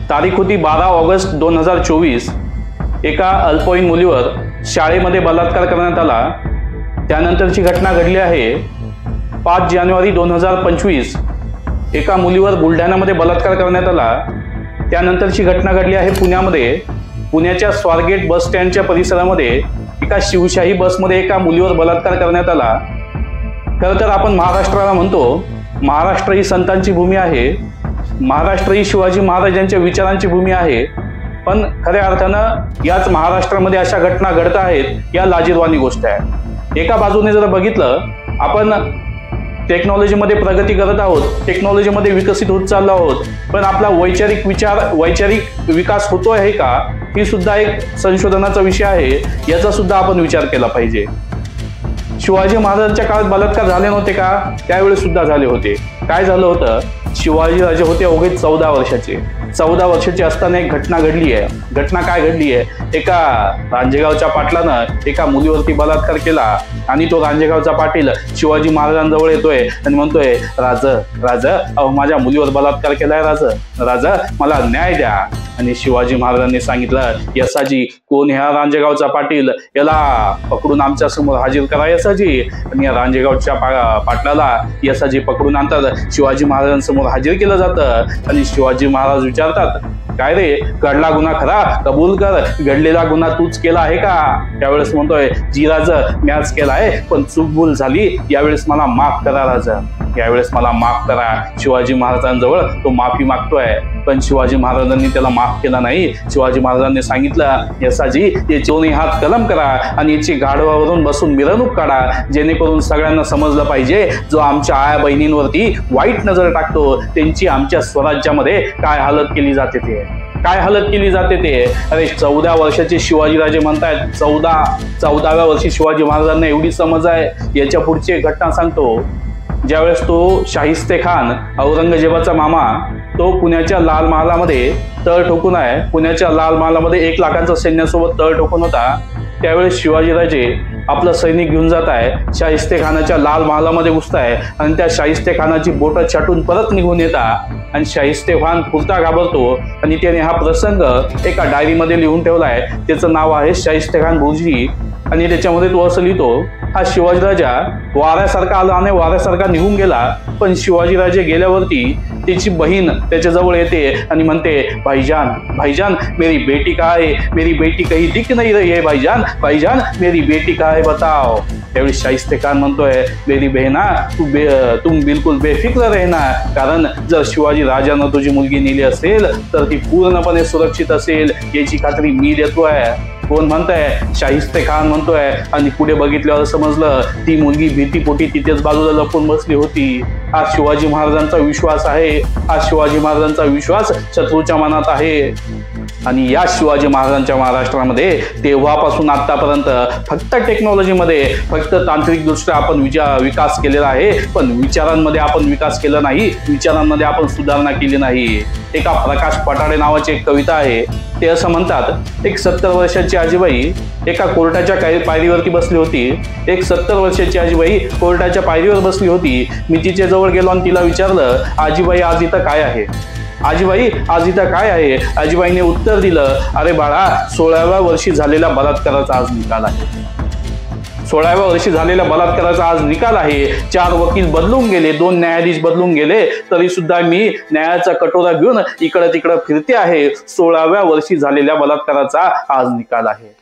तारीख होती 12 ऑगस्ट 2024। एका अल्पवयीन मुलीवर शाळेमध्ये बलात्कार करण्यात आला। त्यानंतरची घटना घडली आहे 5 जानेवारी 2025। एका मुलीवर बुलढाण्यामध्ये बलात्कार करण्यात आला। त्यानंतरची घटना घडली आहे पुण्यामध्ये। पुण्याच्या स्वारगेट बस स्टँडच्या परिसरामध्ये एका शिवशाही बसमध्ये एका मुलीवर बलात्कार करण्यात आला। खरं तर आपण महाराष्ट्राला म्हणतो महाराष्ट्र ही संतांची भूमी आहे, महाराष्ट्र ही शिवाजी महाराजांच्या विचारांची भूमी आहे, पण खऱ्या अर्थानं याच महाराष्ट्रामध्ये अशा घटना घडत आहेत, या लाजिरवाणी गोष्ट आहे। एका बाजूने जर बघितलं आपण टेक्नॉलॉजीमध्ये प्रगती करत आहोत, टेक्नॉलॉजीमध्ये विकसित होत चाललो आहोत, पण आपला वैचारिक विकास होतो आहे का, ही सुद्धा एक संशोधनाचा विषय आहे, याचा सुद्धा आपण विचार केला पाहिजे। शिवाजी महाराजांच्या काळात बलात्कार झाले नव्हते का? त्यावेळेस सुद्धा झाले होते। काय झालं होतं, शिवाजी राजे होते अवघे 14 वर्षाचे। 14 वर्षाचे असताना एक घटना घडली आहे। घटना काय घडली आहे, एका रांजेगावच्या पाटलानं एका मुलीवरती बलात्कार केला आणि तो रांजेगावचा पाटील शिवाजी महाराजांजवळ येतोय आणि म्हणतोय, राज अहो माझ्या मुलीवर बलात्कार केलाय, राज मला न्याय द्या। आणि शिवाजी महाराजांनी सांगितलं, यसाजी कोण ह्या रांजेगावचा पाटील, याला पकडून आमच्या समोर हाजीर करा यसाजी। आणि या रांजेगावच्या पाटलाला यसाजी पकडून आणतात, शिवाजी महाराजांसमोर हाजीर केलं जातं आणि शिवाजी महाराज विचारतात, काय रे घडला गुन्हा खरा कबूल कर, घडलेला गुन्हा तूच केला आहे का? त्यावेळेस म्हणतोय, जी राज म्याच केला आहे, पण चूक भूल झाली, यावेळेस मला माफ करा राज, यावेळेस मला माफ करा। शिवाजी महाराजांजवळ तो माफी मागतोय, पण शिवाजी महाराजांनी त्याला माफ केला नाही। शिवाजी महाराजांनी सांगितलं, यसाजी याचे दोन्ही हात कलम करा आणि याची गाढवावरून बसून मिरवणूक काढा, जेणेकरून सगळ्यांना समजलं पाहिजे, जो आमच्या आया बहिणींवरती वाईट नजर टाकतो त्यांची आमच्या स्वराज्यामध्ये काय हालत केली जाते ते, काय हालत केली जाते ते। अरे 14 वर्षाचे शिवाजीराजे म्हणतायत, 14व्या वर्षी शिवाजी महाराजांना एवढी समज आहे। याच्या पुढची एक घटना सांगतो। ज्यावेळेस तो शाहिस्ते खान औरंगजेबाचा मामा तो पुण्याच्या लाल महालामध्ये तळ ठोकून आहे, पुण्याच्या लाल महालामध्ये 1 लाखांच्या सैन्यासोबत तळ ठोकून होता, त्यावेळेस शिवाजीराजे आपलं सैनिक घेऊन जात आहे, शाहिस्ते खानाच्या लाल महालामध्ये घुसताय आणि त्या शाहिस्ते खानाची बोटं छाटून परत निघून येतात आणि शाहिस्ते खान पुरता घाबरतो आणि त्याने हा प्रसंग एका डायरीमध्ये लिहून ठेवलाय। त्याचं नाव आहे शाहिस्ते खान बुर्जी आणि त्याच्यामध्ये तो असं लिहितो, हा शिवाजीराजा वाऱ्यासारखा आला आणि वाऱ्यासारखा निघून गेला, पण शिवाजीराजे गेल्यावरती त्याची बहीण त्याच्याजवळ येते आणि म्हणते, भाईजान मेरी बेटी कहाँ है, मेरी बेटी कहीं दिख नहीं रही है भाईजान मेरी बेटी कहाँ है बताओ। त्यावेळी शाहिस्ते खान म्हणतोय, मेरी बहना तुम बिलकुल बेफिक्र रहना, कारण जर शिवाजी राजानं तुझी मुलगी नेली असेल तर ती पूर्णपणे सुरक्षित असेल याची खात्री मी देतोय। कोण म्हणताय? शाहिस्ते खान म्हणतोय आणि पुढे बघितल्यावर समजलं ती मुलगी भीतीपोटी तिथेच बाजूला लपून बसली होती। हा शिवाजी महाराजांचा विश्वास आहे, हा शिवाजी महाराजांचा विश्वास शत्रूच्या मनात आहे। आणि या शिवाजी महाराजांच्या महाराष्ट्रामध्ये तेव्हापासून आतापर्यंत फक्त टेक्नॉलॉजीमध्ये, फक्त तांत्रिकदृष्ट्या आपण विकास केलेला आहे, पण विचारांमध्ये आपण विकास केला नाही, विचारांमध्ये आपण सुधारणा केली नाही। एका प्रकाश पटाडे नावाची एक कविता आहे, ते असं म्हणतात, एक 70 वर्षाची आजीबाई एका कोर्टाच्या पायरीवरती बसली होती। एक 70 वर्षाची आजीबाई कोर्टाच्या पायरीवर बसली होती। मी तिच्या जवळ गेलो आणि तिला विचारलं, आजीबाई आज इथं काय आहे? आजीबाईने उत्तर दिलं, अरे बाळा 16व्या वर्षी झालेल्या बलात्काराचा आज निकाल आहे। 16व्या वर्षी झालेल्या बलात्काराचा आज निकाल आहे। 4 वकील बदलून गेले, 2 न्यायाधीश बदलून गेले, तरी सुद्धा मी न्यायाचा कटोरा घेऊन इकडं तिकडं फिरते आहे। 16व्या वर्षी झालेल्या बलात्काराचा आज निकाल आहे।